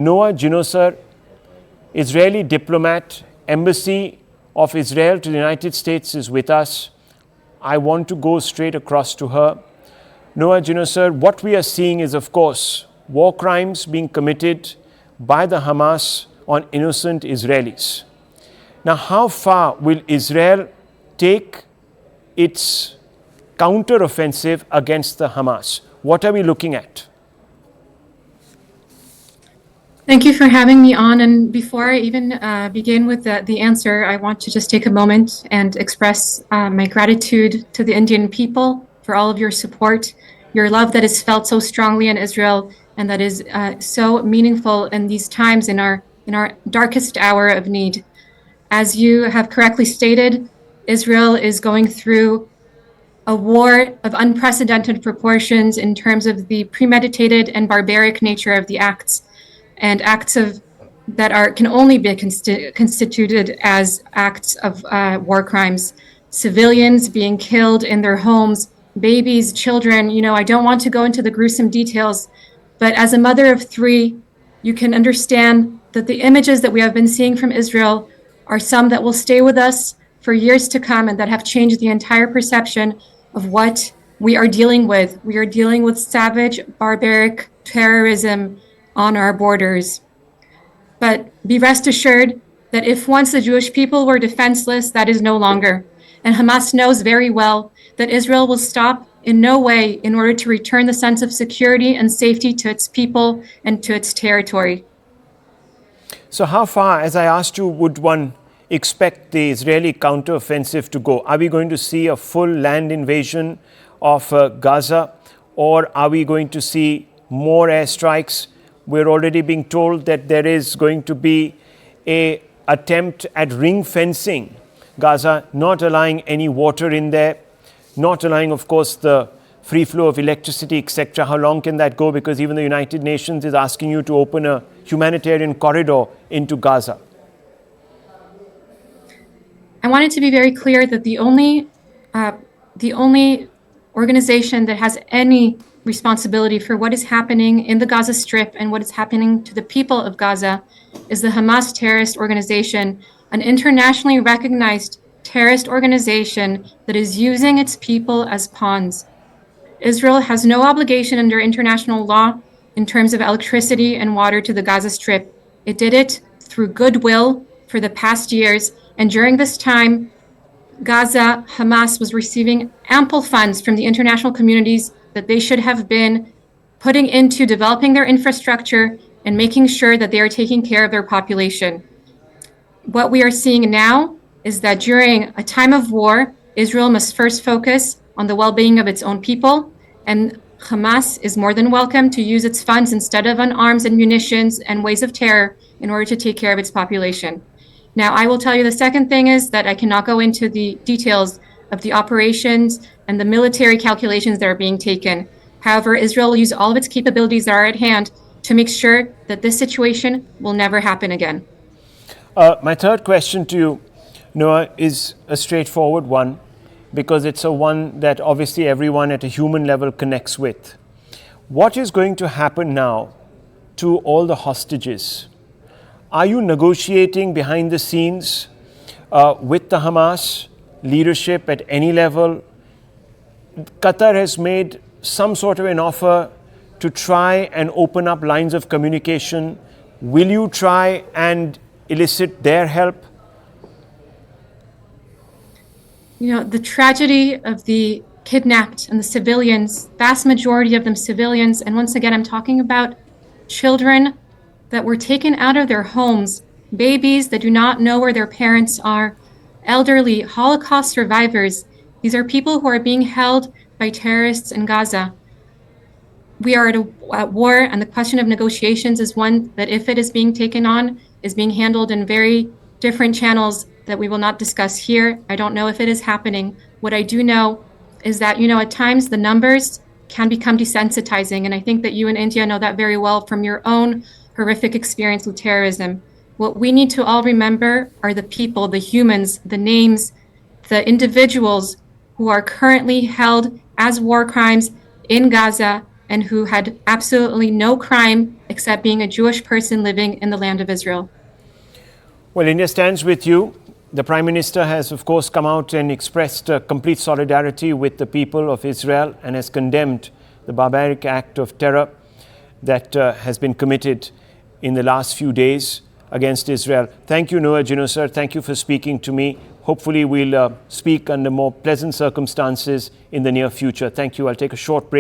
Noa Ginosar, Israeli diplomat, Embassy of Israel to the United States, is with us. I want to go straight across to her. Noa Ginosar, what we are seeing is, of course, war crimes being committed by the Hamas on innocent Israelis. Now, how far will Israel take its counter-offensive against the Hamas? What are we looking at? Thank you for having me on. And before I even begin with the answer, I want to just take a moment and express my gratitude to the Indian people for all of your support, your love that is felt so strongly in Israel and that is so meaningful in these times in our darkest hour of need. As you have correctly stated, Israel is going through a war of unprecedented proportions in terms of the premeditated and barbaric nature of the acts, and acts that can only be constituted as acts of war crimes. Civilians being killed in their homes, babies, children. I don't want to go into the gruesome details, but as a mother of three, you can understand that the images that we have been seeing from Israel are some that will stay with us for years to come and that have changed the entire perception of what we are dealing with. We are dealing with savage, barbaric terrorism on our borders. But be rest assured that if once the Jewish people were defenseless, that is no longer. And Hamas knows very well that Israel will stop in no way in order to return the sense of security and safety to its people and to its territory. So how far, as I asked you, would one expect the Israeli counteroffensive to go? Are we going to see a full land invasion of Gaza, or are we going to see more airstrikes? We're already being told that there is going to be an attempt at ring fencing Gaza, not allowing any water in there, not allowing, of course, the free flow of electricity, etc. How long can that go? Because even the United Nations is asking you to open a humanitarian corridor into Gaza. I wanted to be very clear that the only organization that has any responsibility for what is happening in the Gaza Strip and what is happening to the people of Gaza is the Hamas terrorist organization, an internationally recognized terrorist organization that is using its people as pawns. Israel has no obligation under international law in terms of electricity and water to the Gaza Strip. It did it through goodwill for the past years, and during this time, Gaza, Hamas was receiving ample funds from the international communities that they should have been putting into developing their infrastructure and making sure that they are taking care of their population. What we are seeing now is that during a time of war, Israel must first focus on the well-being of its own people, and Hamas is more than welcome to use its funds instead of on arms and munitions and ways of terror in order to take care of its population. Now, I will tell you the second thing is that I cannot go into the details of the operations and the military calculations that are being taken. However, Israel will use all of its capabilities that are at hand to make sure that this situation will never happen again. My third question to you, Noa, is a straightforward one, because it's a one that obviously everyone at a human level connects with. What is going to happen now to all the hostages? Are you negotiating behind the scenes with the Hamas leadership at any level? Qatar has made some sort of an offer to try and open up lines of communication. Will you try and elicit their help? The tragedy of the kidnapped and the civilians, vast majority of them civilians, and once again, I'm talking about children that were taken out of their homes, babies that do not know where their parents are, elderly, Holocaust survivors. These are people who are being held by terrorists in Gaza. We are at war, and the question of negotiations is one that, if it is being taken on, is being handled in very different channels that we will not discuss here. I don't know if it is happening. What I do know is that, at times the numbers can become desensitizing, and I think that you in India know that very well from your own horrific experience with terrorism. What we need to all remember are the people, the humans, the names, the individuals who are currently held as war crimes in Gaza and who had absolutely no crime except being a Jewish person living in the land of Israel. Well, India stands with you. The Prime Minister has, of course, come out and expressed complete solidarity with the people of Israel and has condemned the barbaric act of terror that has been committed in the last few days against Israel. Thank you, Noa Ginosar. Thank you for speaking to me. Hopefully, we'll speak under more pleasant circumstances in the near future. Thank you. I'll take a short break.